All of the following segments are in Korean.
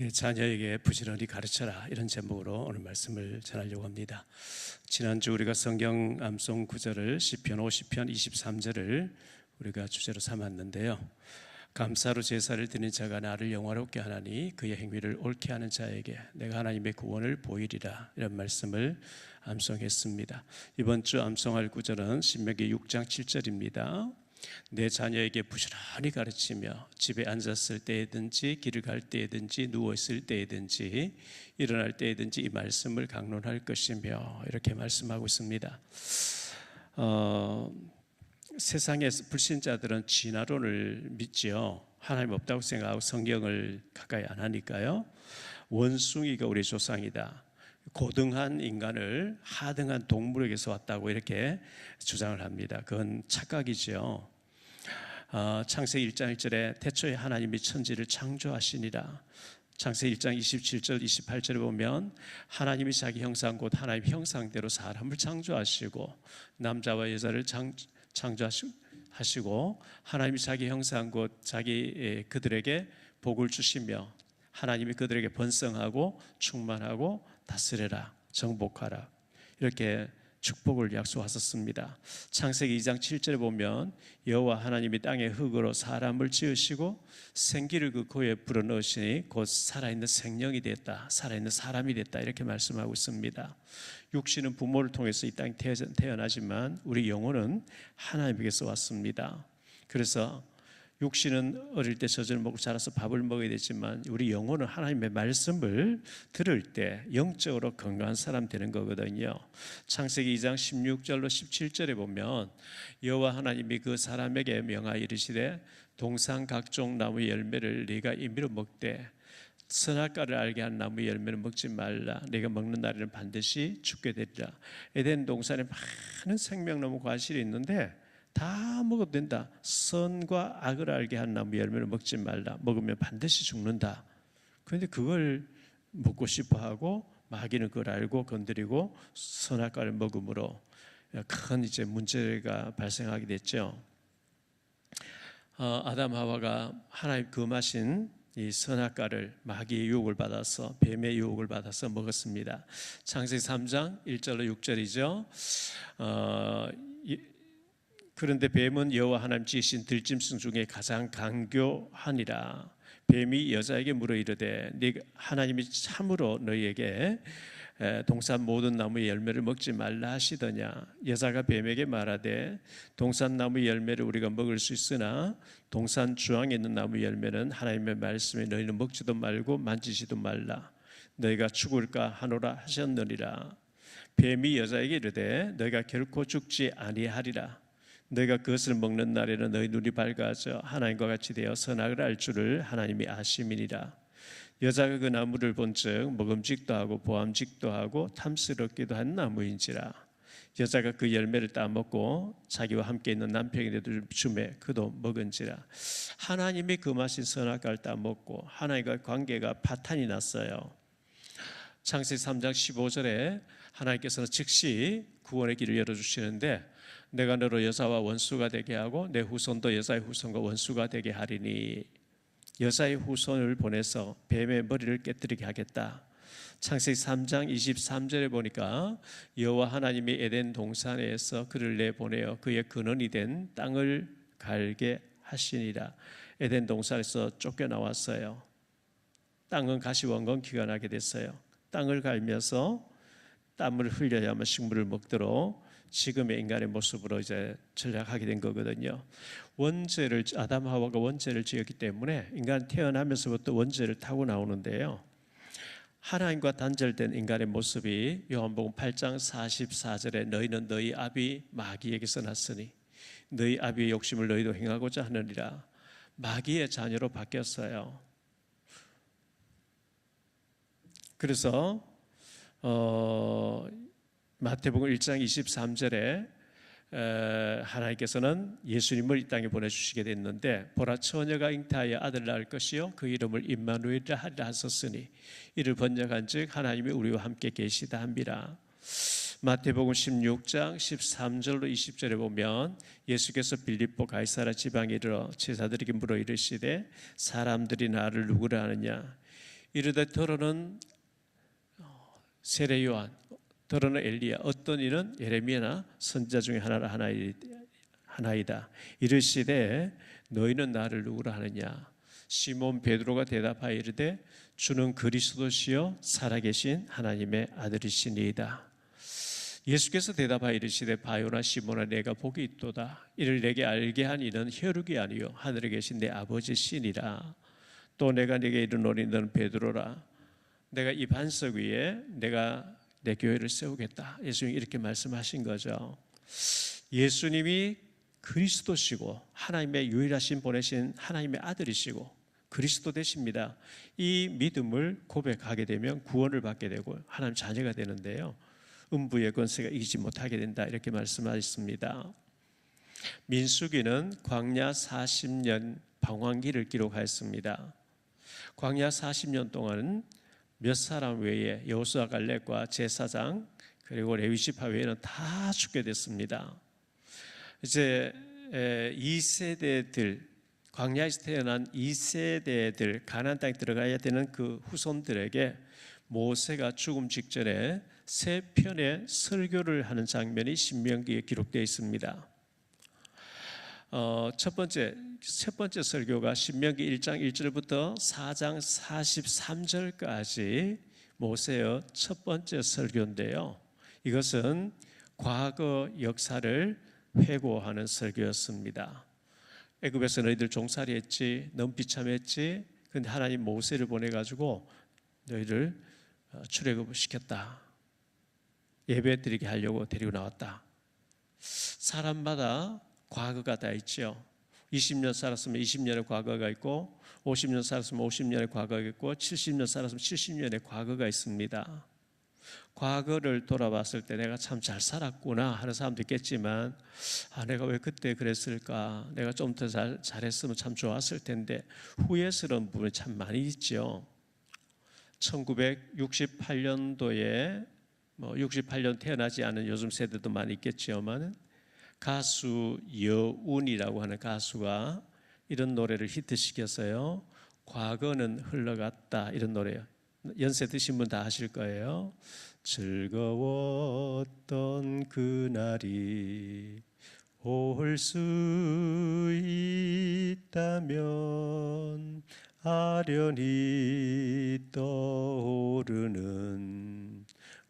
내 자녀에게 부지런히 가르쳐라, 이런 제목으로 오늘 말씀을 전하려고 합니다. 지난주 우리가 성경 암송 구절을 시편 50편 23절을 우리가 주제로 삼았는데요. 감사로 제사를 드리는 자가 나를 영화롭게 하나니 그의 행위를 옳게 하는 자에게 내가 하나님의 구원을 보이리라, 이런 말씀을 암송했습니다. 이번 주 암송할 구절은 신명기 6장 7절입니다. 내 자녀에게 부지런히 가르치며 집에 앉았을 때든지 길을 갈 때든지 누워있을 때든지 일어날 때든지 이 말씀을 강론할 것이며, 이렇게 말씀하고 있습니다. 세상의 불신자들은 진화론을 믿지요. 하나님 없다고 생각하고 성경을 가까이 안 하니까요. 원숭이가 우리 조상이다, 고등한 인간을 하등한 동물에게서 왔다고 이렇게 주장을 합니다. 그건 착각이죠. 창세기 1장 1절에 태초에 하나님이 천지를 창조하시니라. 창세기 1장 27절 28절에 보면 하나님이 자기 형상 곧 하나님 형상대로 사람을 창조하시고 남자와 여자를 창조하시고 하나님이 자기 형상 곧 그들에게 복을 주시며 하나님이 그들에게 번성하고 충만하고 다스려라, 정복하라, 이렇게 축복을 약속하셨습니다. 창세기 2장 7절에 보면 여호와 하나님이 땅의 흙으로 사람을 지으시고 생기를 그 코에 불어넣으시니 곧 살아있는 생명이 됐다, 살아있는 사람이 됐다, 이렇게 말씀하고 있습니다. 육신은 부모를 통해서 이 땅에 태어나지만 우리 영혼은 하나님에게서 왔습니다. 그래서 육신은 어릴 때 젖을 먹고 자라서 밥을 먹어야 되지만 우리 영혼은 하나님의 말씀을 들을 때 영적으로 건강한 사람 되는 거거든요. 창세기 2장 16절로 17절에 보면 여호와 하나님이 그 사람에게 명하여 이르시되 동산 각종 나무 열매를 네가 임의로 먹되 선악과를 알게 한 나무 열매를 먹지 말라. 네가 먹는 날에는 반드시 죽게 되리라. 에덴 동산에 많은 생명나무 과실이 있는데 다 먹어도 된다. 선과 악을 알게 한 나무 열매를 먹지 말라. 먹으면 반드시 죽는다. 그런데 그걸 먹고 싶어하고 마귀는 그걸 알고 건드리고 선악과를 먹음으로 큰 이제 문제가 발생하게 됐죠. 아담 하와가 하나님 금하신 이 선악과를 마귀의 유혹을 받아서, 뱀의 유혹을 받아서 먹었습니다. 창세기 3장 1절로 6절이죠. 그런데 뱀은 여호와 하나님 지으신 들짐승 중에 가장 강교하니라. 뱀이 여자에게 물어 이르되 네가 하나님이 참으로 너희에게 동산 모든 나무의 열매를 먹지 말라 하시더냐. 여자가 뱀에게 말하되 동산 나무 열매를 우리가 먹을 수 있으나 동산 주황에 있는 나무 열매는 하나님의 말씀에 너희는 먹지도 말고 만지지도 말라. 너희가 죽을까 하노라 하셨느니라. 뱀이 여자에게 이르되 너희가 결코 죽지 아니하리라. 너희가 그것을 먹는 날에는 너희 눈이 밝아져 하나님과 같이 되어 선악을 알 줄을 하나님이 아심이니라. 여자가 그 나무를 본즉 먹음직도 하고 보암직도 하고 탐스럽기도 한 나무인지라. 여자가 그 열매를 따먹고 자기와 함께 있는 남편에게도 주매 그도 먹은지라. 하나님이 금하신 선악과를 따먹고 하나님과 관계가 파탄이 났어요. 창세기 3장 15절에 하나님께서는 즉시 구원의 길을 열어주시는데 내가 너로 여자와 원수가 되게 하고 내 후손도 여자의 후손과 원수가 되게 하리니, 여자의 후손을 보내서 뱀의 머리를 깨뜨리게 하겠다. 창세기 3장 23절에 보니까 여호와 하나님이 에덴 동산에서 그를 내보내어 그의 근원이 된 땅을 갈게 하시니라. 에덴 동산에서 쫓겨나왔어요. 땅은 가시원건 기가 나게 됐어요. 땅을 갈면서 땀을 흘려야만 식물을 먹도록 지금의 인간의 모습으로 이제 전락하게 된 거거든요. 원죄를, 아담 하와가 원죄를 지었기 때문에 인간 태어나면서부터 원죄를 타고 나오는데요. 하나님과 단절된 인간의 모습이 요한복음 8장 44절에 너희는 너희 아비 마귀에게서 났으니 너희 아비의 욕심을 너희도 행하고자 하느니라. 마귀의 자녀로 바뀌었어요. 그래서 마태복음 1장 23절에 하나님께서는 예수님을 이 땅에 보내주시게 됐는데 보라 처녀가 잉태하여 아들을 낳을 것이요 그 이름을 임마누엘이라 하리라 하셨으니 이를 번역한 즉 하나님이 우리와 함께 계시다 함이라. 마태복음 16장 13절로 20절에 보면 예수께서 빌립보 가이사랴 지방에 이르러 제자들에게 물어 이르시되 사람들이 나를 누구라 하느냐. 이르되 더러는 세례 요한, 더러는 엘리야, 어떤 이는 예레미야나 선지자 중에 하나이다. 이르시되 너희는 나를 누구라 하느냐? 시몬 베드로가 대답하여 이르되 주는 그리스도시요 살아계신 하나님의 아들이시니이다. 예수께서 대답하여 이르시되 바요나 시몬아 내가 복이 있도다. 이를 내게 알게 한 이는 혈육이 아니요 하늘에 계신 내 아버지시니라. 또 내가 네게 이르노니 너는 베드로라. 내가 이 반석 위에 내가 내 교회를 세우겠다. 예수님이 이렇게 말씀하신 거죠. 예수님이 그리스도시고 하나님의 유일하신 보내신 하나님의 아들이시고 그리스도 되십니다. 이 믿음을 고백하게 되면 구원을 받게 되고 하나님 자녀가 되는데요, 음부의 권세가 이기지 못하게 된다, 이렇게 말씀하셨습니다. 민수기는 광야 40년 방황기를 기록하였습니다. 광야 40년 동안은 몇 사람 외에 여호수아 갈렙과 제사장 그리고 레위지파 외에는 다 죽게 됐습니다. 이제 2세대들, 광야에서 태어난 2세대들 가나안 땅에 들어가야 되는 그 후손들에게 모세가 죽음 직전에 세 편의 설교를 하는 장면이 신명기에 기록되어 있습니다. 첫 번째 설교가 신명기 1장 1절부터 4장 43절까지 모세의 첫 번째 설교인데요, 이것은 과거 역사를 회고하는 설교였습니다. 애굽에서 너희들 종살이 했지, 너무 비참했지, 근데 하나님 모세를 보내가지고 너희를 출애굽을 시켰다, 예배 드리게 하려고 데리고 나왔다. 사람마다 과거가 다 있죠. 20년 살았으면 20년의 과거가 있고, 50년 살았으면 50년의 과거가 있고, 70년 살았으면 70년의 과거가 있습니다. 과거를 돌아봤을 때 내가 참 잘 살았구나 하는 사람도 있겠지만, 내가 왜 그때 그랬을까, 내가 좀 더 잘했으면 참 좋았을 텐데, 후회스러운 부분이 참 많이 있죠. 1968년도에 68년 태어나지 않은 요즘 세대도 많이 있겠지만, 가수 여운이라고 하는 가수가 이런 노래를 히트시켰어요. 과거는 흘러갔다, 이런 노래예요. 연세 드신 분 다 아실 거예요. 즐거웠던 그날이 올 수 있다면 아련히 떠오르는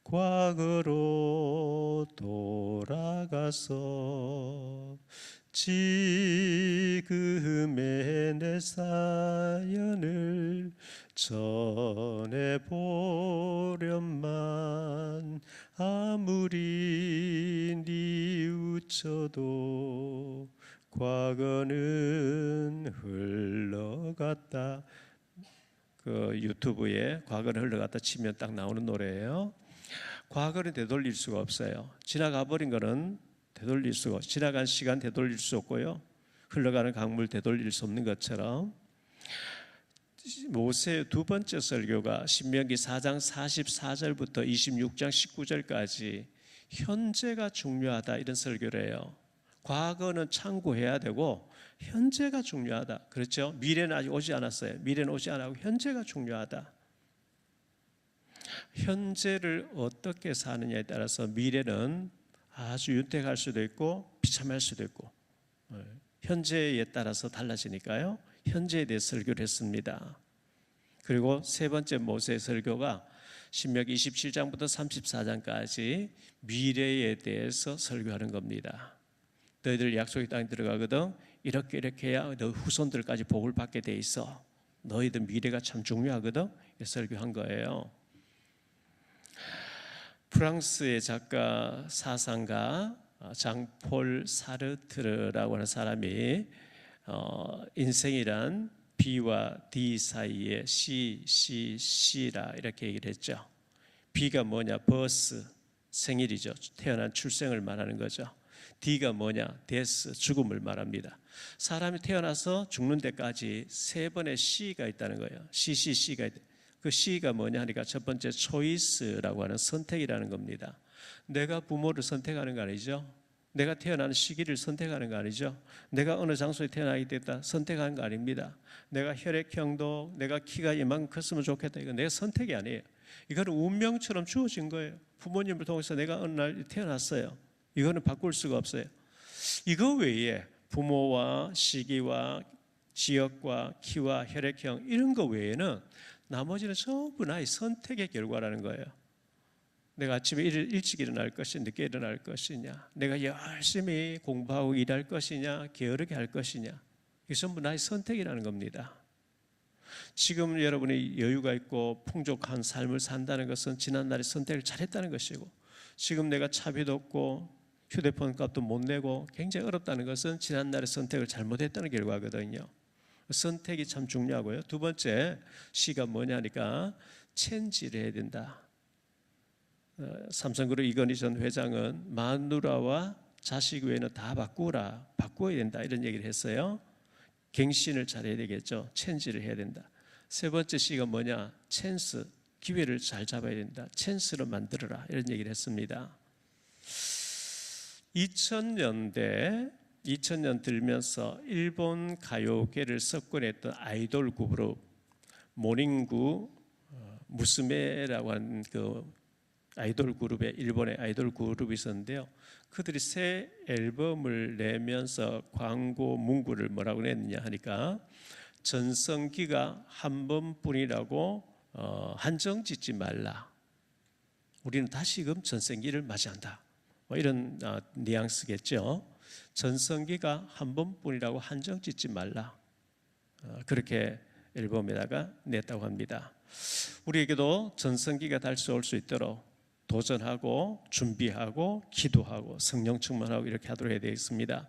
과거로 돌아가서 지금의 내 사연을 전해보련만, 아무리 뉘우쳐도 과거는 흘러갔다. 그 유튜브에 과거는 흘러갔다 치면 딱 나오는 노래예요. 과거는 되돌릴 수가 없어요. 지나가 버린 거는 되돌릴 수가 없어요. 지나간 시간 되돌릴 수 없고요, 흘러가는 강물 되돌릴 수 없는 것처럼, 모세의 두 번째 설교가 신명기 4장 44절부터 26장 19절까지 현재가 중요하다, 이런 설교를 해요. 과거는 참고해야 되고 현재가 중요하다. 그렇죠? 미래는 아직 오지 않았어요. 미래는 오지 않았고 현재가 중요하다. 현재를 어떻게 사느냐에 따라서 미래는 아주 윤택할 수도 있고 비참할 수도 있고, 현재에 따라서 달라지니까요, 현재에 대해 설교를 했습니다. 그리고 세 번째 모세의 설교가 신명기 27장부터 34장까지 미래에 대해서 설교하는 겁니다. 너희들 약속의 땅에 들어가거든 이렇게 해야 너 후손들까지 복을 받게 돼 있어. 너희들 미래가 참 중요하거든. 이렇게 설교한 거예요. 프랑스의 작가 사상가 장폴 사르트르라고 하는 사람이 인생이란 B와 D 사이의 C라 이렇게 얘기를 했죠. B가 뭐냐? 버스, 생일이죠. 태어난 출생을 말하는 거죠. D가 뭐냐? 데스, 죽음을 말합니다. 사람이 태어나서 죽는 데까지 세 번의 C가 있다는 거예요. C가 있다. 그 C가 뭐냐 하니까 첫 번째 초이스라고 하는 선택이라는 겁니다. 내가 부모를 선택하는 거 아니죠. 내가 태어나는 시기를 선택하는 거 아니죠. 내가 어느 장소에 태어나게 됐다 선택하는 거 아닙니다. 내가 혈액형도 내가 키가 이만큼 컸으면 좋겠다, 이거 내 선택이 아니에요. 이거는 운명처럼 주어진 거예요. 부모님을 통해서 내가 어느 날 태어났어요. 이거는 바꿀 수가 없어요. 이거 외에 부모와 시기와 지역과 키와 혈액형 이런 거 외에는 나머지는 전부 나의 선택의 결과라는 거예요. 내가 아침에 일찍 일어날 것이냐, 늦게 일어날 것이냐, 내가 열심히 공부하고 일할 것이냐, 게으르게 할 것이냐, 이게 전부 나의 선택이라는 겁니다. 지금 여러분이 여유가 있고 풍족한 삶을 산다는 것은 지난날의 선택을 잘했다는 것이고, 지금 내가 차비도 없고 휴대폰 값도 못 내고 굉장히 어렵다는 것은 지난날의 선택을 잘못했다는 결과거든요. 선택이 참 중요하고요. 두 번째 C가 뭐냐니까 체인지를 해야 된다. 삼성그룹 이건희 전 회장은 마누라와 자식 외에는 다 바꿔야 된다 이런 얘기를 했어요. 갱신을 잘해야 되겠죠. 체인지를 해야 된다. 세 번째 C가 뭐냐, 찬스, 기회를 잘 잡아야 된다. 찬스로 만들어라 이런 얘기를 했습니다. 2000년 들면서 일본 가요계를 석권했던 아이돌 그룹 모닝구 무스메라고 하는 그 아이돌 그룹에 일본의 아이돌 그룹이 있었는데요. 그들이 새 앨범을 내면서 광고 문구를 뭐라고 냈느냐 하니까 전성기가 한 번뿐이라고 한정 짓지 말라. 우리는 다시금 전성기를 맞이한다. 뭐 이런 뉘앙스겠죠. 전성기가 한 번뿐이라고 한정 짓지 말라. 그렇게 앨범에다가 냈다고 합니다. 우리에게도 전성기가 다시 올 수 있도록 도전하고 준비하고 기도하고 성령 충만하고 이렇게 하도록 해야 되겠습니다.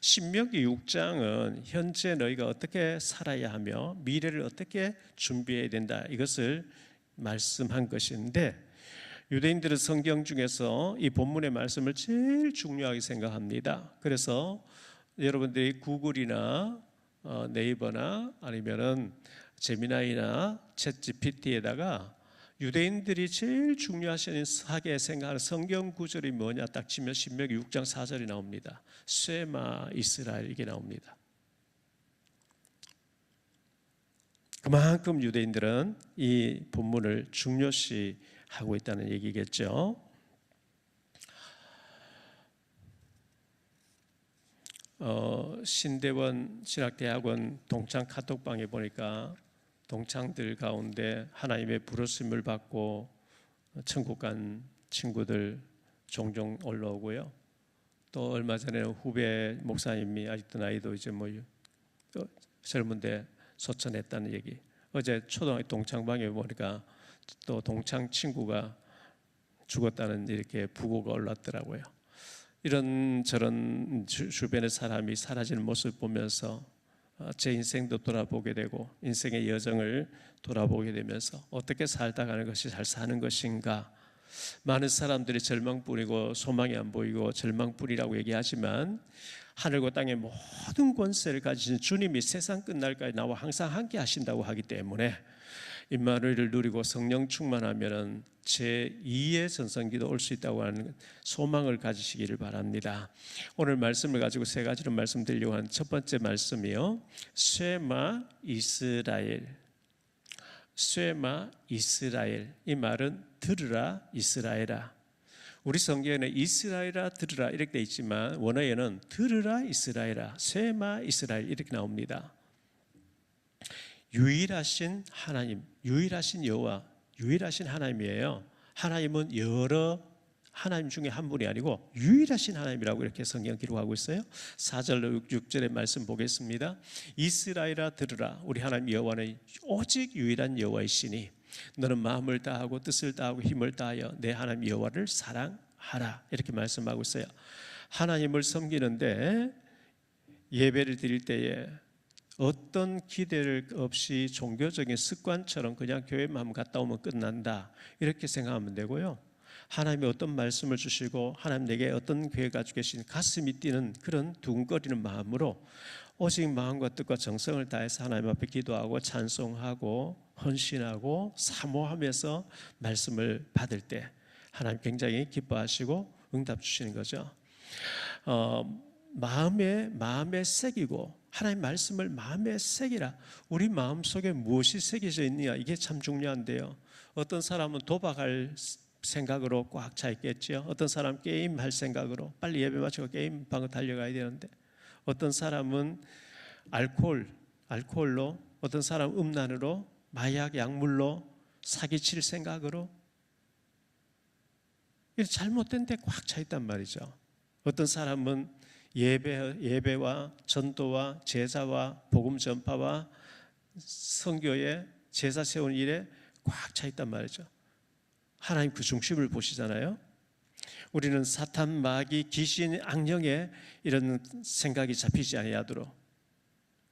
신명기 6장은 현재 너희가 어떻게 살아야 하며 미래를 어떻게 준비해야 된다 이것을 말씀한 것인데, 유대인들은 성경 중에서 이 본문의 말씀을 제일 중요하게 생각합니다. 그래서 여러분들이 구글이나 네이버나 아니면은 제미나이나 챗GPT에다가 유대인들이 제일 중요하게 생각하는 성경 구절이 뭐냐 딱 치면 신명기 6장 4절이 나옵니다. 쉐마 이스라엘 이게 나옵니다. 그만큼 유대인들은 이 본문을 중요시하고 있다는 얘기겠죠. 신대원 신학대학원 동창 카톡방에 보니까 동창들 가운데 하나님의 부르심을 받고 천국 간 친구들 종종 올라오고요. 또 얼마 전에 후배 목사님이 아직도 나이도 이제 뭐 젊은데 소천했다는 얘기. 어제 초등학교 동창방에 보니까 또 동창 친구가 죽었다는 이렇게 부고가 올랐더라고요. 이런 저런 주변의 사람이 사라지는 모습을 보면서 제 인생도 돌아보게 되고 인생의 여정을 돌아보게 되면서 어떻게 살다 가는 것이 잘 사는 것인가. 많은 사람들이 절망뿐이고 소망이 안 보이고 절망뿐이라고 얘기하지만 하늘과 땅의 모든 권세를 가지신 주님이 세상 끝날까지 나와 항상 함께 하신다고 하기 때문에 임마누엘을 누리고 성령 충만하면 제2의 전성기도 올 수 있다고 하는 소망을 가지시기를 바랍니다. 오늘 말씀을 가지고 세 가지로 말씀드리려고 하는 첫 번째 말씀이요, 쉐마 이스라엘. 쉐마 이스라엘, 이 말은 들으라 이스라엘아. 우리 성경에는 이스라엘아 들으라 이렇게 되어 있지만 원어에는 들으라 이스라엘아, 쉐마 이스라엘 이렇게 나옵니다. 유일하신 하나님, 유일하신 여호와, 유일하신 하나님이에요. 하나님은 여러 하나님 중에 한 분이 아니고 유일하신 하나님이라고 이렇게 성경 기록하고 있어요. 4절로 6절의 말씀 보겠습니다. 이스라엘아 들으라, 우리 하나님 여호와는 오직 유일한 여호와이시니 너는 마음을 다하고 뜻을 다하고 힘을 다하여 내 하나님 여호와를 사랑하라 이렇게 말씀하고 있어요. 하나님을 섬기는데 예배를 드릴 때에 어떤 기대를 없이 종교적인 습관처럼 그냥 교회만 갔다 오면 끝난다 이렇게 생각하면 되고요. 하나님이 어떤 말씀을 주시고 하나님 내게 어떤 계획 가지고 계신 가슴이 뛰는 그런 두근거리는 마음으로 오직 마음과 뜻과 정성을 다해서 하나님 앞에 기도하고 찬송하고 헌신하고 사모하면서 말씀을 받을 때 하나님 굉장히 기뻐하시고 응답 주시는 거죠. 마음에 새기고 하나님 말씀을 마음에 새기라. 우리 마음속에 무엇이 새겨져 있느냐, 이게 참 중요한데요. 어떤 사람은 도박할 생각으로 꽉 차 있겠죠. 어떤 사람은 게임할 생각으로 빨리 예배 마치고 게임방으로 달려가야 되는데, 어떤 사람은 알코올로, 어떤 사람은 음란으로, 마약, 약물로 사기칠 생각으로, 잘못된 데 꽉 차 있단 말이죠. 어떤 사람은 예배와 전도와 제사와 복음 전파와 선교에 제사 세우는 일에 꽉 차 있단 말이죠. 하나님 그 중심을 보시잖아요. 우리는 사탄, 마귀, 귀신, 악령에 이런 생각이 잡히지 아니하도록,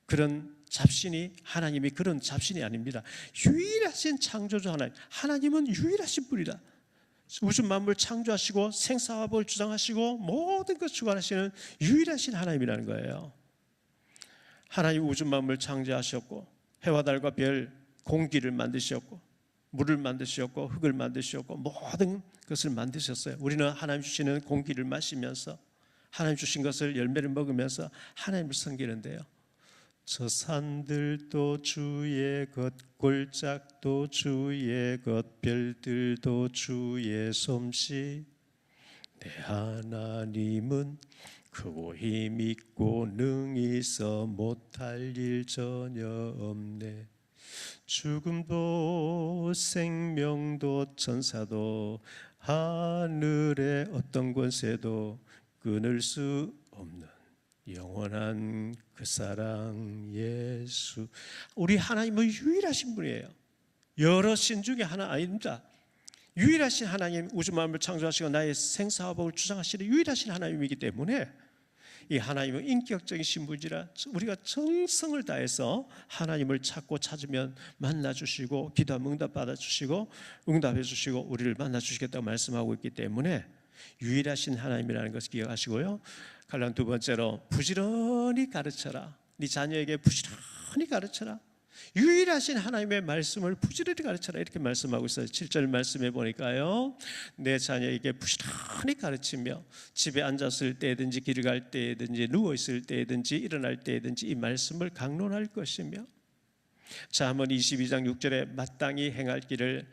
그런 잡신이, 하나님이 그런 잡신이 아닙니다. 유일하신 창조주 하나님은 유일하신 분이다. 우주 만물 창조하시고 생사화복을 주장하시고 모든 것 주관하시는 유일하신 하나님이라는 거예요. 하나님 우주 만물 창조하셨고, 해와 달과 별, 공기를 만드셨고, 물을 만드셨고, 흙을 만드셨고, 모든 것을 만드셨어요. 우리는 하나님 주시는 공기를 마시면서, 하나님 주신 것을, 열매를 먹으면서 하나님을 섬기는데요. 저 산들도 주의 것, 골짜기도 주의 것, 별들도 주의 솜씨. 내 하나님은 크고 힘있고 능히 있어 못할 일 전혀 없네. 죽음도 생명도 천사도 하늘의 어떤 권세도 끊을 수 없는 영원한 그 사랑 예수. 우리 하나님은 유일하신 분이에요. 여러 신 중에 하나 아닙니다. 유일하신 하나님, 우주 만물을 창조하시고 나의 생사화복을 주장하시는 유일하신 하나님이기 때문에 이 하나님은 인격적인 신분이라 우리가 정성을 다해서 하나님을 찾고 찾으면 만나주시고, 기도하면 응답 받아주시고 응답해 주시고 우리를 만나주시겠다고 말씀하고 있기 때문에 유일하신 하나님이라는 것을 기억하시고요. 갈라디아 두 번째로, 부지런히 가르쳐라. 네 자녀에게 부지런히 가르쳐라. 유일하신 하나님의 말씀을 부지런히 가르쳐라, 이렇게 말씀하고 있어요. 7절 말씀해 보니까요, 내 자녀에게 부지런히 가르치며 집에 앉았을 때든지 길을 갈 때든지 누워있을 때든지 일어날 때든지 이 말씀을 강론할 것이며. 잠언 22장 6절에 마땅히 행할 길을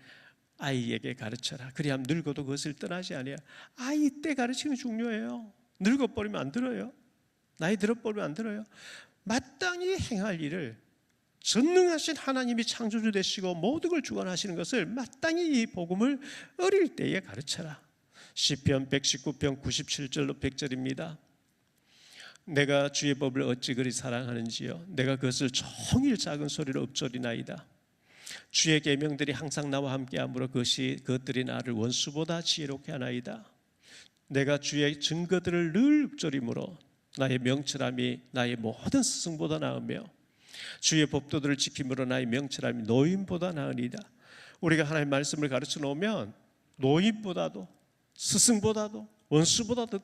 아이에게 가르쳐라. 그리하면 늙어도 그것을 떠나지 아니하라. 아이 때 가르치는 게 중요해요. 늙어버리면 안 들어요. 나이 들어버리면 안 들어요. 마땅히 행할 일을, 전능하신 하나님이 창조주 되시고 모든 걸 주관하시는 것을 마땅히 이 복음을 어릴 때에 가르쳐라. 시편 119편 97절로 100절입니다. 내가 주의 법을 어찌 그리 사랑하는지요. 내가 그것을 종일 작은 소리로 읊조리나이다. 주의 계명들이 항상 나와 함께하므로 그것들이 나를 원수보다 지혜롭게 하나이다. 내가 주의 증거들을 늘 읊조림으로 나의 명철함이 나의 모든 스승보다 나으며 주의 법도들을 지킴으로 나의 명철함이 노인보다 나으니이다. 우리가 하나님의 말씀을 가르쳐 놓으면 노인보다도 스승보다도 원수보다도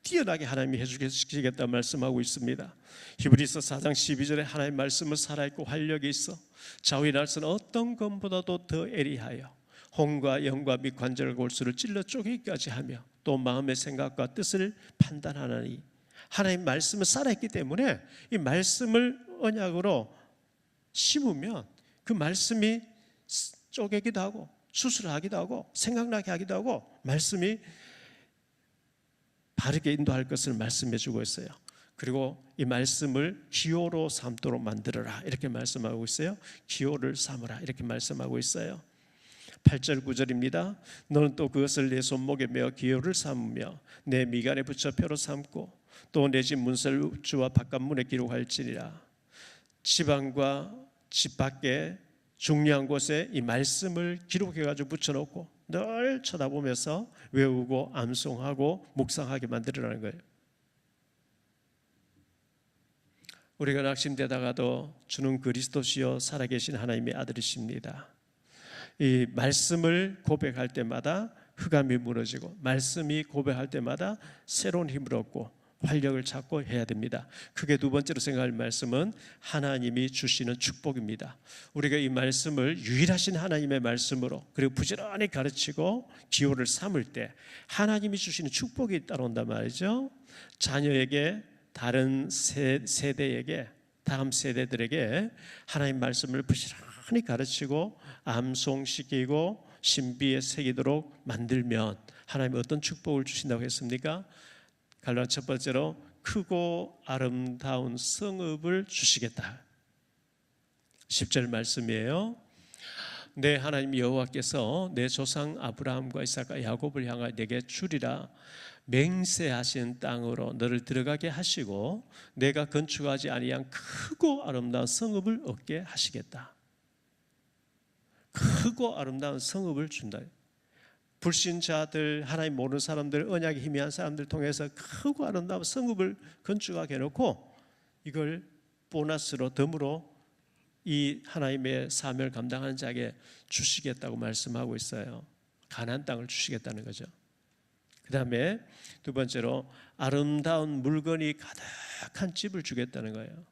뛰어나게 하나님이 해주시겠다 말씀하고 있습니다. 히브리서 4장 12절에 하나님의 말씀은 살아있고 활력이 있어 좌우의 날선 어떤 것보다도 더 애리하여 혼과 영과 및 관절과 골수를 찔러 쪼개기까지 하며 또 마음의 생각과 뜻을 판단하나니. 하나님 말씀은 살아있기 때문에 이 말씀을 언약으로 심으면 그 말씀이 쪼개기도 하고 수술하기도 하고 생각나게 하기도 하고 말씀이 바르게 인도할 것을 말씀해 주고 있어요. 그리고 이 말씀을 기호로 삼도록 만들어라, 이렇게 말씀하고 있어요. 기호를 삼으라, 이렇게 말씀하고 있어요. 8절 9절입니다. 너는 또 그것을 내 손목에 메어 기호를 삼으며 내 미간에 붙여 표로 삼고 또 내 집 문설주와 바깥문에 기록할지니라. 지방과 집 밖에 중요한 곳에 이 말씀을 기록해가지고 붙여놓고 늘 쳐다보면서 외우고 암송하고 묵상하게 만들어라는 거예요. 우리가 낙심되다가도 주는 그리스도시요 살아계신 하나님의 아들이십니다. 이 말씀을 고백할 때마다 흑암이 무너지고 말씀이 고백할 때마다 새로운 힘을 얻고 활력을 찾고 해야 됩니다. 크게 두 번째로 생각할 말씀은 하나님이 주시는 축복입니다. 우리가 이 말씀을 유일하신 하나님의 말씀으로 그리고 부지런히 가르치고 기호를 삼을 때 하나님이 주시는 축복이 따라온단 말이죠. 자녀에게, 다른 세대에게, 다음 세대들에게 하나님 말씀을 부지런히 가르치고 암송시키고 신비에 새기도록 만들면 하나님이 어떤 축복을 주신다고 했습니까? 갈라디아 첫 번째로 크고 아름다운 성읍을 주시겠다. 10절 말씀이에요. 내 하나님 여호와께서 내 조상 아브라함과 이삭과 야곱을 향하여 내게 주리라 맹세하신 땅으로 너를 들어가게 하시고 내가 건축하지 아니한 크고 아름다운 성읍을 얻게 하시겠다. 크고 아름다운 성읍을 준다. 불신자들, 하나님 모르는 사람들, 언약에 희미한 사람들 통해서 크고 아름다운 성읍을 건축하게 해놓고 이걸 보너스로 덤으로 이 하나님의 사명을 감당하는 자에게 주시겠다고 말씀하고 있어요. 가나안 땅을 주시겠다는 거죠. 그 다음에 두 번째로 아름다운 물건이 가득한 집을 주겠다는 거예요.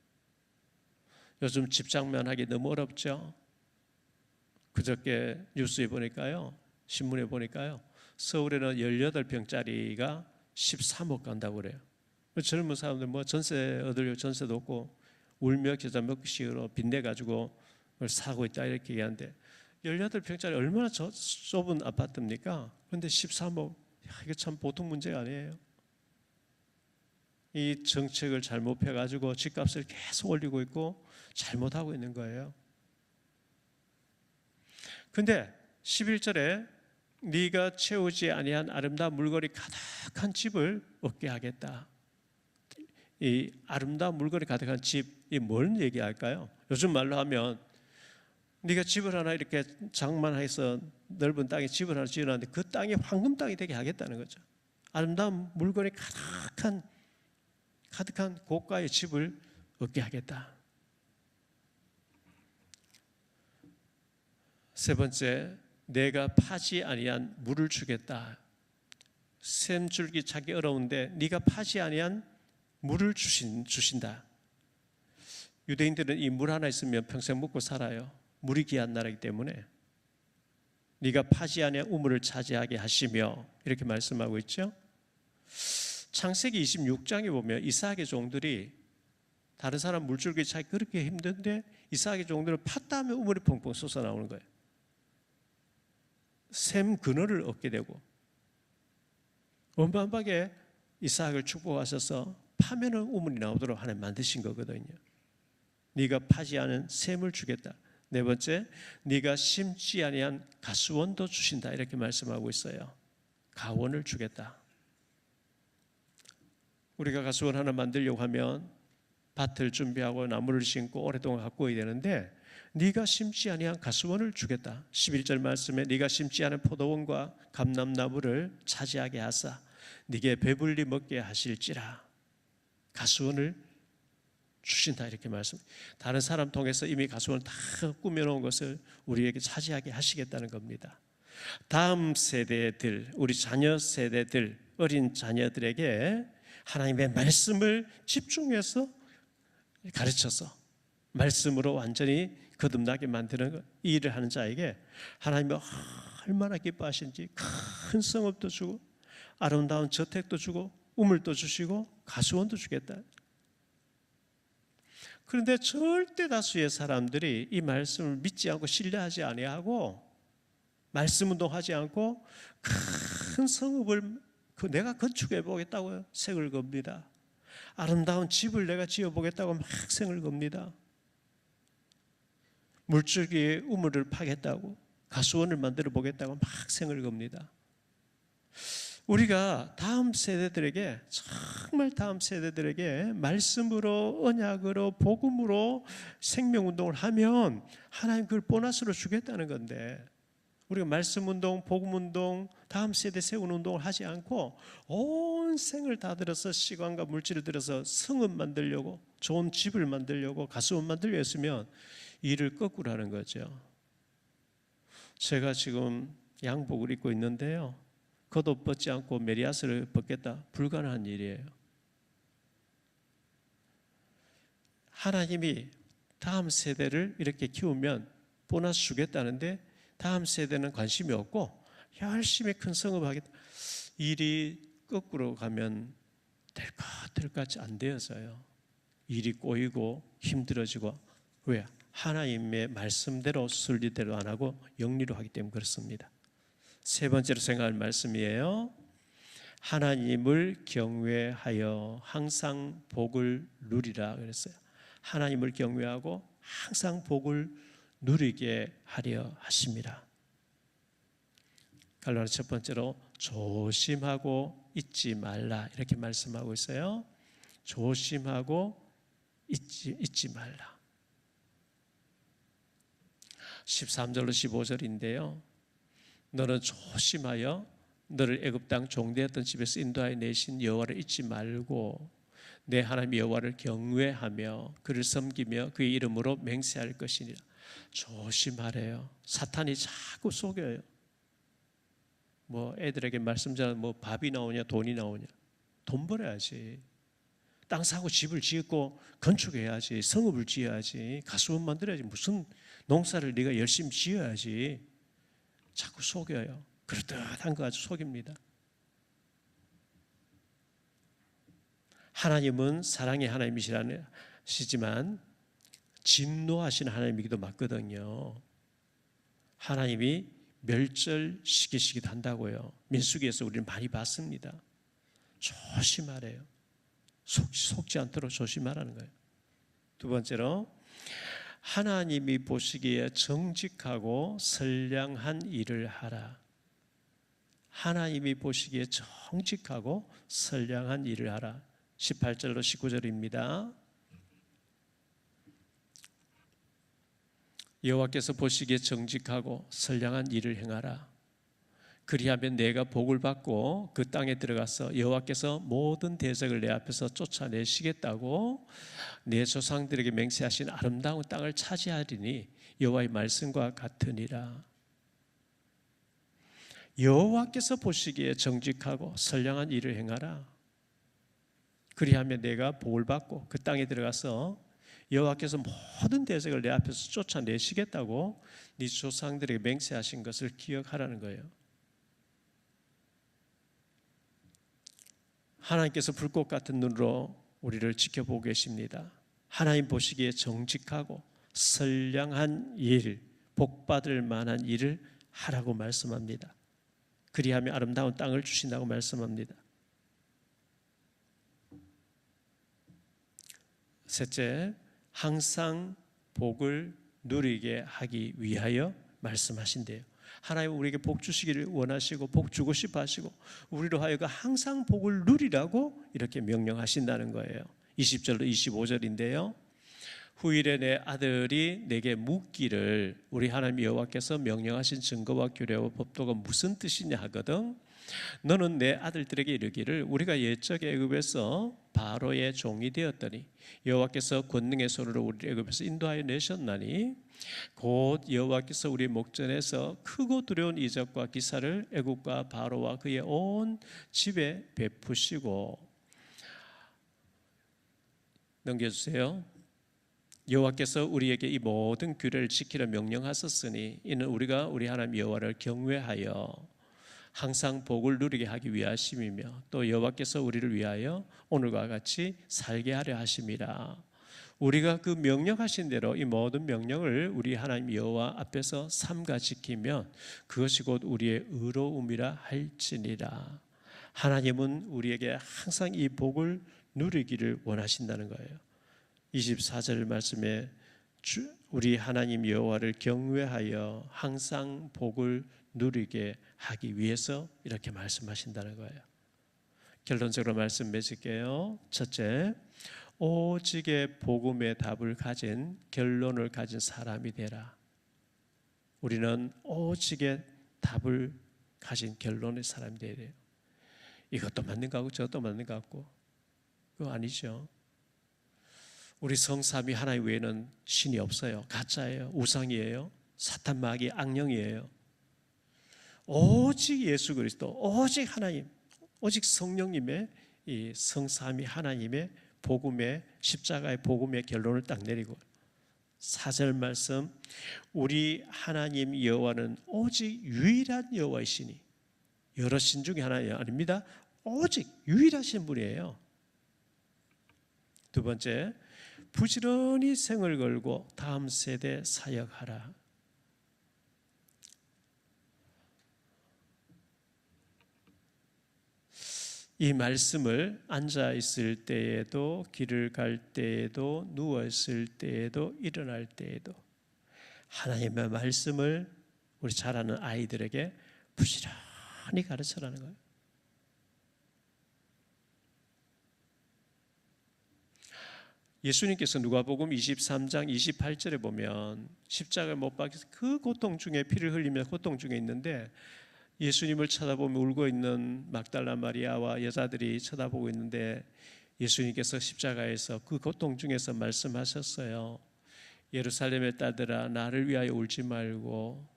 요즘 집 장만하기 너무 어렵죠. 그저께 뉴스에 보니까요, 신문에 보니까요, 서울에는 18평짜리가 13억 간다고 그래요. 젊은 사람들 뭐 전세 얻으려고 전세도 없고 울며 겨자 먹기식으로 빚내가지고 사고 있다 이렇게 얘기하는데 18평짜리 얼마나 좁은 아파트입니까? 그런데 13억, 이게 참 보통 문제가 아니에요. 이 정책을 잘못 펴가지고 집값을 계속 올리고 있고 잘못하고 있는 거예요. 근데 11절에 네가 채우지 아니한 아름다운 물건이 가득한 집을 얻게 하겠다. 이 아름다운 물건이 가득한 집이 뭘 얘기할까요? 요즘 말로 하면 네가 집을 하나 이렇게 장만해서 넓은 땅에 집을 하나 지어놨는데 그 땅이 황금 땅이 되게 하겠다는 거죠. 아름다운 물건이 가득한 고가의 집을 얻게 하겠다. 세 번째, 내가 파지 아니한 물을 주겠다. 샘줄기 찾기 어려운데 네가 파지 아니한 물을 주신다. 유대인들은 이 물 하나 있으면 평생 먹고 살아요. 물이 귀한 나라이기 때문에 네가 파지 아니한 우물을 차지하게 하시며 이렇게 말씀하고 있죠. 창세기 26장에 보면 이삭의 종들이 다른 사람 물줄기 찾기 그렇게 힘든데 이삭의 종들은 팠다 하면 우물이 펑펑 솟아나오는 거예요. 샘 근원을 얻게 되고 어마어마하게 이삭을 축복하셔서 파면은 우물이 나오도록 하나님 만드신 거거든요. 네가 파지 않은 샘을 주겠다. 네 번째, 네가 심지 아니한 가수원도 주신다 이렇게 말씀하고 있어요. 가원을 주겠다. 우리가 가수원 하나 만들려고 하면 밭을 준비하고 나무를 심고 오랫동안 가꾸어야 되는데 네가 심지 아니한 가수원을 주겠다. 11절 말씀에 네가 심지 않은 포도원과 감람나무를 차지하게 하사 네게 배불리 먹게 하실지라. 가수원을 주신다 이렇게 말씀. 다른 사람 통해서 이미 가수원을 다 꾸며놓은 것을 우리에게 차지하게 하시겠다는 겁니다. 다음 세대들, 우리 자녀 세대들, 어린 자녀들에게 하나님의 말씀을 집중해서 가르쳐서 말씀으로 완전히 거듭나게 만드는 이 일을 하는 자에게 하나님이 얼마나 기뻐하시는지 큰 성읍도 주고 아름다운 저택도 주고 우물도 주시고 가수원도 주겠다. 그런데 절대 다수의 사람들이 이 말씀을 믿지 않고 신뢰하지 아니하고 말씀 운동하지 않고 큰 성읍을 내가 건축해 보겠다고 생을 겁니다. 아름다운 집을 내가 지어 보겠다고 막 생을 겁니다. 물줄기에 우물을 파겠다고 가수원을 만들어 보겠다고 막 생을 겁니다. 우리가 다음 세대들에게 정말 다음 세대들에게 말씀으로 언약으로 복음으로 생명운동을 하면 하나님 그걸 보너스로 주겠다는 건데 우리가 말씀운동, 복음운동, 다음 세대 세운운동을 하지 않고 온 생을 다 들어서 시간과 물질을 들어서 성읍 만들려고 좋은 집을 만들려고 가수원 만들려고 했으면 일을 거꾸로 하는 거죠. 제가 지금 양복을 입고 있는데요, 겉옷 벗지 않고 메리아스를 벗겠다 불가능한 일이에요. 하나님이 다음 세대를 이렇게 키우면 보너스 주겠다는데 다음 세대는 관심이 없고 열심히 큰 성업하겠다. 일이 거꾸로 가면 될 것 같이 안 되어서요. 일이 꼬이고 힘들어지고, 왜? 하나님의 말씀대로 순리대로 안 하고 영리로 하기 때문에 그렇습니다. 세 번째로 생각할 말씀이에요. 하나님을 경외하여 항상 복을 누리라 그랬어요. 하나님을 경외하고 항상 복을 누리게 하려 하십니다. 갈라디아 첫 번째로 조심하고 잊지 말라 이렇게 말씀하고 있어요. 조심하고 잊지 말라. 13절로 15절인데요. 너는 조심하여 너를 애굽 땅 종되었던 집에서 인도하여 내신 여호와를 잊지 말고 내 하나님 여호와를 경외하며 그를 섬기며 그의 이름으로 맹세할 것이니라. 조심하래요. 사탄이 자꾸 속여요. 뭐 애들에게 말씀 전하면 뭐 밥이 나오냐 돈이 나오냐. 돈 벌어야지. 땅 사고 집을 짓고 건축해야지. 성읍을 지어야지. 가수원 만들어야지. 무슨 농사를 네가 열심히 지어야지. 자꾸 속여요. 그렇듯한 거 아주 속입니다. 하나님은 사랑의 하나님이시지만 진노하시는 하나님이기도 맞거든요. 하나님이 멸절시키시기도 한다고요. 민수기에서 우리는 많이 봤습니다. 조심하래요. 속지 않도록 조심하라는 거예요. 두 번째로 하나님이 보시기에 정직하고 선량한 일을 하라. 하나님이 보시기에 정직하고 선량한 일을 하라. 18절로 19절입니다. 여호와께서 보시기에 정직하고 선량한 일을 행하라. 그리하면 내가 복을 받고 그 땅에 들어가서 여호와께서 모든 대적을 내 앞에서 쫓아내시겠다고 내 조상들에게 맹세하신 아름다운 땅을 차지하리니 여호와의 말씀과 같으니라. 여호와께서 보시기에 정직하고 선량한 일을 행하라. 그리하면 내가 복을 받고 그 땅에 들어가서 여호와께서 모든 대적을 내 앞에서 쫓아내시겠다고 네 조상들에게 맹세하신 것을 기억하라는 거예요. 하나님께서 불꽃 같은 눈으로 우리를 지켜보고 계십니다. 하나님 보시기에 정직하고 선량한 일, 복받을 만한 일을 하라고 말씀합니다. 그리하면 아름다운 땅을 주신다고 말씀합니다. 셋째, 항상 복을 누리게 하기 위하여 말씀하신대요. 하나님 우리에게 복 주시기를 원하시고 복 주고 싶어 하시고 우리로 하여금 항상 복을 누리라고 이렇게 명령하신다는 거예요. 20절로 25절인데요. 후일에 내 아들이 내게 묻기를 우리 하나님 여호와께서 명령하신 증거와 규례와 법도가 무슨 뜻이냐 하거든. 너는 내 아들들에게 이르기를 우리가 옛적에 애굽에서 바로의 종이 되었더니 여호와께서 권능의 손으로 우리 애굽에서 인도하여 내셨나니 곧 여호와께서 우리 목전에서 크고 두려운 이적과 기사를 애굽과 바로와 그의 온 집에 베푸시고. 넘겨주세요. 여호와께서 우리에게 이 모든 규례를 지키라 명령하셨으니 이는 우리가 우리 하나님 여호와를 경외하여 항상 복을 누리게 하기 위하심이며 또 여호와께서 우리를 위하여 오늘과 같이 살게 하려 하심이라. 우리가 그 명령하신 대로 이 모든 명령을 우리 하나님 여호와 앞에서 삼가 지키면 그것이 곧 우리의 의로움이라 할지니라. 하나님은 우리에게 항상 이 복을 누리기를 원하신다는 거예요. 24절 말씀에 우리 하나님 여호와를 경외하여 항상 복을 누리게 하기 위해서 이렇게 말씀하신다는 거예요. 결론적으로 말씀 맺을게요. 첫째, 오직의 복음의 답을 가진 결론을 가진 사람이 되라. 우리는 오직의 답을 가진 결론의 사람이 되어야 돼요. 이것도 맞는 것 같고 저것도 맞는 것 같고 그거 아니죠. 우리 성삼위 하나님 외에는 신이 없어요. 가짜예요. 우상이에요. 사탄 마귀 악령이에요. 오직 예수 그리스도, 오직 하나님, 오직 성령님의 이 성삼위 하나님의 복음의 십자가의 복음의 결론을 딱 내리고 4절 말씀 우리 하나님 여호와는 오직 유일한 여호와이시니 여러 신 중에 하나 아닙니다. 오직 유일하신 분이에요. 두 번째 부지런히 생을 걸고 다음 세대 사역하라. 이 말씀을 앉아 있을 때에도 길을 갈 때에도 누워 있을 때에도 일어날 때에도 하나님의 말씀을 우리 잘 아는 아이들에게 부지런히 가르쳐라는 거예요. 예수님께서 누가복음 23장 28절에 보면 십자가에 못 박혀서 그 고통 중에 피를 흘리며 고통 중에 있는데 예수님을 쳐다보며 울고 있는 막달라 마리아와 여자들이 쳐다보고 있는데 예수님께서 십자가에서 그 고통 중에서 말씀하셨어요. 예루살렘의 딸들아 나를 위하여 울지 말고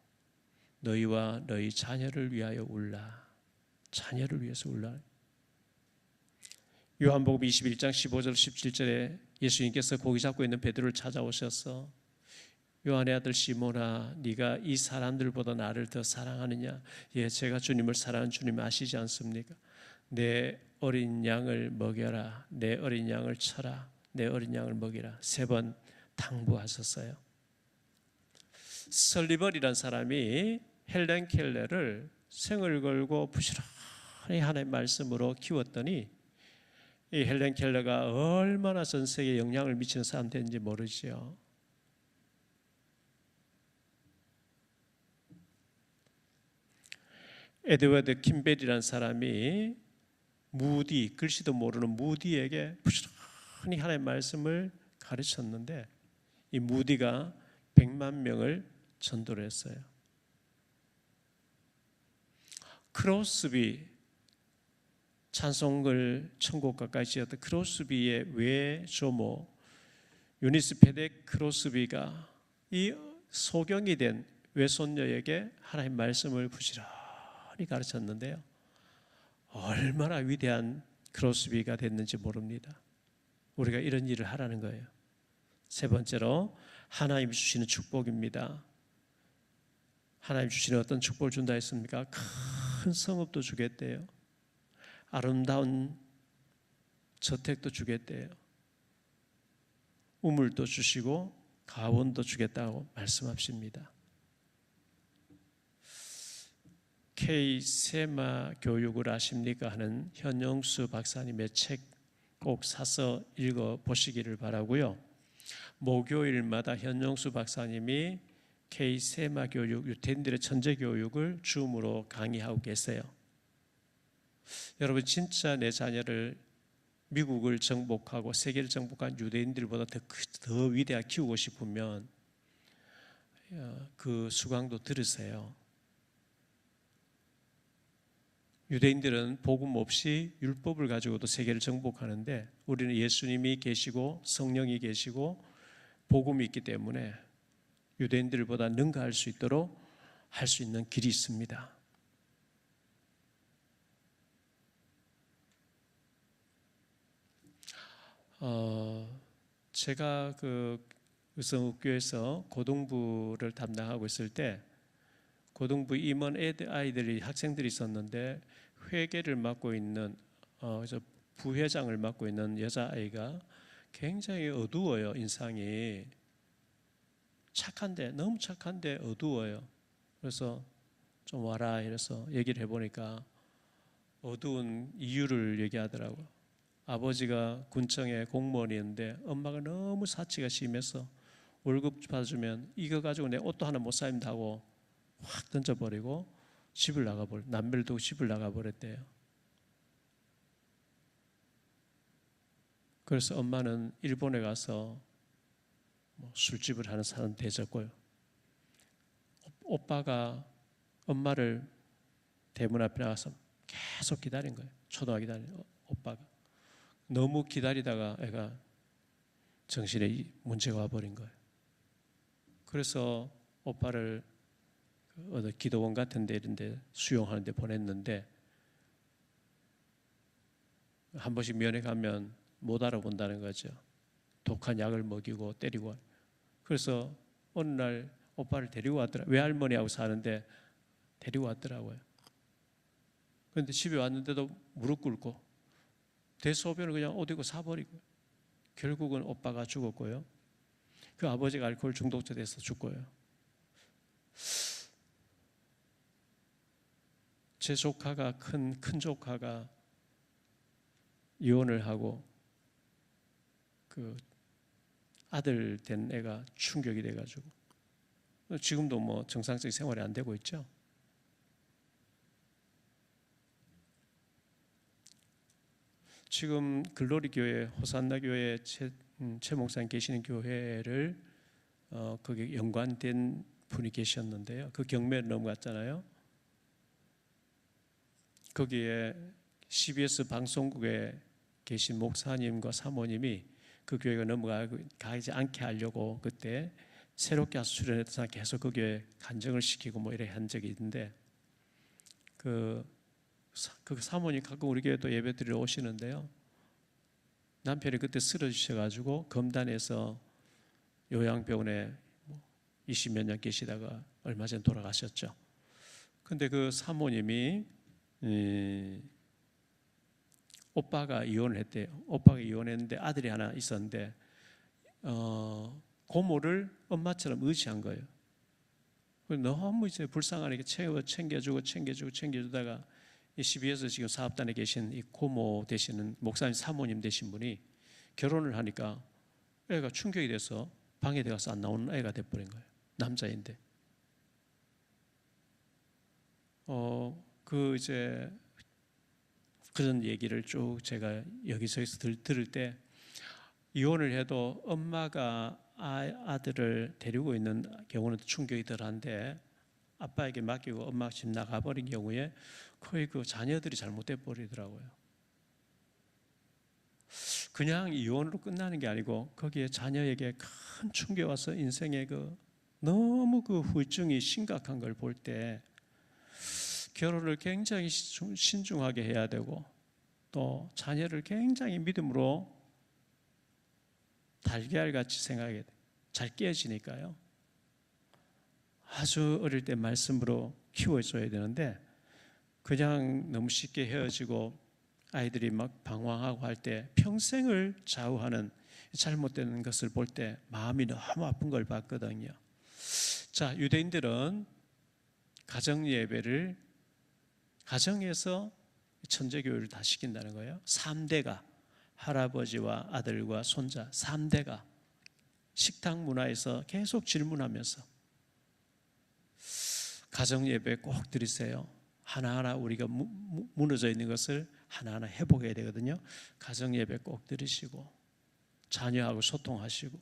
너희와 너희 자녀를 위하여 울라. 자녀를 위해서 울라. 요한복음 21장 15절 17절에 예수님께서 고기 잡고 있는 베드로를 찾아오셔서 요한의 아들 시몬아 네가 이 사람들보다 나를 더 사랑하느냐? 예, 제가 주님을 사랑하는 주님 아시지 않습니까? 내 어린 양을 먹여라. 내 어린 양을 쳐라. 내 어린 양을 먹이라. 3번 당부하셨어요. 설리벌이라는 사람이 헬렌 켈러를 생을 걸고 부지런히 하나님의 말씀으로 키웠더니 이 헬렌 켈러가 얼마나 전 세계에 영향을 미치는 사람 됐는지 모르지요. 에드워드 킴벨이라는 사람이 무디, 글씨도 모르는 무디에게 부지런히 하나님의 말씀을 가르쳤는데 이 무디가 100만 명을 전도를 했어요. 크로스비, 찬송을 천국가까지 지었던 크로스비의 외조모 유니스 페덱 크로스비가 이 소경이 된 외손녀에게 하나님의 말씀을 부지런히 가르쳤는데요. 얼마나 위대한 크로스비가 됐는지 모릅니다. 우리가 이런 일을 하라는 거예요. 3번째로 하나님이 주시는 축복입니다. 하나님 주시는 어떤 축복을 준다 했습니까? 큰 성읍도 주겠대요. 아름다운 저택도 주겠대요. 우물도 주시고 가원도 주겠다고 말씀하십니다. K-세마 교육을 아십니까? 하는 현영수 박사님의 책 꼭 사서 읽어보시기를 바라고요. 목요일마다 현영수 박사님이 K-세마 교육, 유태인들의 천재 교육을 줌으로 강의하고 계세요. 여러분 진짜 내 자녀를 미국을 정복하고 세계를 정복한 유대인들보다 더 위대하게 키우고 싶으면 그 수강도 들으세요. 유대인들은 복음 없이 율법을 가지고도 세계를 정복하는데 우리는 예수님이 계시고 성령이 계시고 복음이 있기 때문에 유대인들보다 능가할 수 있도록 할 수 있는 길이 있습니다. 제가 그 의성읍교에서 고등부를 담당하고 있을 때 고등부 임원 아이들이 학생들이 있었는데 회계를 맡고 있는 부회장을 맡고 있는 여자아이가 굉장히 어두워요. 인상이 착한데 너무 착한데 어두워요. 그래서 좀 와라 이래서 얘기를 해보니까 어두운 이유를 얘기하더라고요. 아버지가 군청의 공무원이었는데 엄마가 너무 사치가 심해서 월급 받아주면 이거 가지고 내 옷도 하나 못 사입는다고 확 던져버리고 집을 나가버려 남배를 두고 집을 나가버렸대요. 그래서 엄마는 일본에 가서 술집을 하는 사람 되졌고요. 오빠가 엄마를 대문 앞에 나가서 계속 기다린 거예요. 초등학교 기다린 오빠가. 너무 기다리다가 애가 정신에 문제가 와버린 거예요. 그래서 오빠를 어느 기도원 같은 데 이런 데 수용하는 데 보냈는데 한 번씩 면회 가면 못 알아본다는 거죠. 독한 약을 먹이고 때리고. 그래서 어느 날 오빠를 데리고 왔더라고요. 외할머니하고 사는데 데리고 왔더라고요. 그런데 집에 왔는데도 무릎 꿇고 대소변을 그냥 어디고 사버리고, 결국은 오빠가 죽었고요. 그 아버지가 알코올 중독자 돼서 죽고요. 제 조카가 큰 조카가 이혼을 하고 그 아들 된 애가 충격이 돼가지고 지금도 뭐 정상적인 생활이 안 되고 있죠. 지금 글로리 교회, 호산나 교회 최 목사님 계시는 교회를 거기 연관된 분이 계셨는데요. 그 경매를 넘어갔잖아요. 거기에 CBS 방송국에 계신 목사님과 사모님이 그 교회가 넘어가지 않게 하려고 그때 새롭게 와서 출연해서 계속 그 교회에 간증을 시키고 뭐 이래 한 적이 있는데, 그 사모님 가끔 우리 교회도 예배 드리러 오시는데요. 남편이 그때 쓰러지셔가지고 검단에서 요양병원에 20몇 년 계시다가 얼마 전에 돌아가셨죠. 근데 그 사모님이 오빠가 이혼을 했대요. 오빠가 이혼했는데 아들이 하나 있었는데 고모를 엄마처럼 의지한 거예요. 너무 이제 불쌍하게 챙겨주다가 이 CBS 지금 사업단에 계신 이 고모 되시는 목사님 사모님 되신 분이 결혼을 하니까 애가 충격이 돼서 방에 들어가서 안 나오는 애가 돼버린 거예요. 남자인데. 이제 그런 얘기를 쭉 제가 여기저기서 들을 때, 이혼을 해도 엄마가 아들을 데리고 있는 경우는 충격이 덜한데 아빠에게 맡기고 엄마가 집 나가버린 경우에 거의 그 자녀들이 잘못돼 버리더라고요. 그냥 이혼으로 끝나는 게 아니고 거기에 자녀에게 큰 충격이 와서 인생의 너무 후유증이 심각한 걸 볼 때 결혼을 굉장히 신중하게 해야 되고, 또 자녀를 굉장히 믿음으로 달걀같이 생각하게 돼. 잘 깨어지니까요. 아주 어릴 때 말씀으로 키워줘야 되는데 그냥 너무 쉽게 헤어지고 아이들이 막 방황하고 할 때 평생을 좌우하는 잘못되는 것을 볼 때 마음이 너무 아픈 걸 봤거든요. 자, 유대인들은 가정 예배를 가정에서 천재교육을 다 시킨다는 거예요. 3대가, 할아버지와 아들과 손자 3대가 식탁 문화에서 계속 질문하면서 가정 예배 꼭 드리세요. 하나하나 우리가 무너져 있는 것을 하나하나 회복해야 되거든요. 가정 예배 꼭 드리시고 자녀하고 소통하시고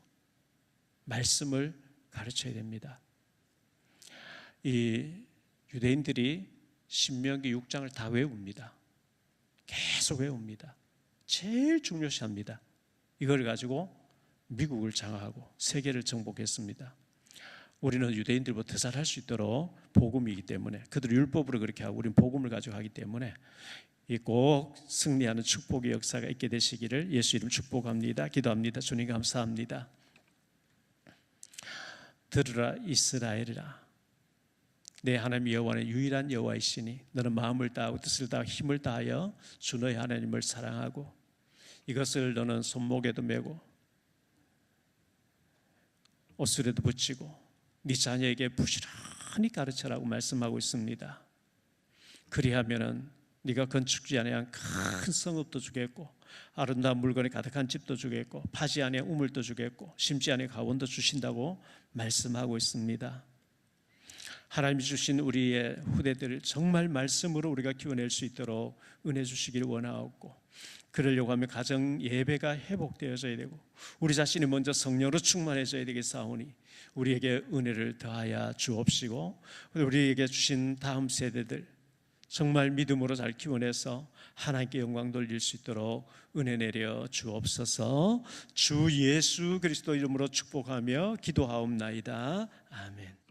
말씀을 가르쳐야 됩니다. 이 유대인들이 신명기 6장을 다 외웁니다. 계속 외웁니다. 제일 중요시합니다. 이걸 가지고 미국을 장악하고 세계를 정복했습니다. 우리는 유대인들보다 더 잘할 수 있도록 복음이기 때문에, 그들은 율법으로 그렇게 하고 우리는 복음을 가지고 하기 때문에 꼭 승리하는 축복의 역사가 있게 되시기를 예수 이름 축복합니다. 기도합니다. 주님 감사합니다. 들으라 이스라엘이라, 내 하나님 여호와는 유일한 여호와이시니 너는 마음을 다하고 뜻을 다하고 힘을 다하여 주 너희 하나님을 사랑하고 이것을 너는 손목에도 메고 옷술에도 붙이고 네 자녀에게 부지런히 가르쳐라고 말씀하고 있습니다. 그리하면은 네가 건축지 안에 큰 성읍도 주겠고 아름다운 물건이 가득한 집도 주겠고 파지 안에 우물도 주겠고 심지 안에 가원도 주신다고 말씀하고 있습니다. 하나님이 주신 우리의 후대들을 정말 말씀으로 우리가 키워낼 수 있도록 은혜 주시기를 원하옵고, 그러려고 하면 가정 예배가 회복되어져야 되고 우리 자신이 먼저 성령으로 충만해져야 되겠사오니 우리에게 은혜를 더하여 주옵시고, 우리에게 주신 다음 세대들 정말 믿음으로 잘 키워내서 하나님께 영광 돌릴 수 있도록 은혜 내려 주옵소서. 주 예수 그리스도 이름으로 축복하며 기도하옵나이다. 아멘.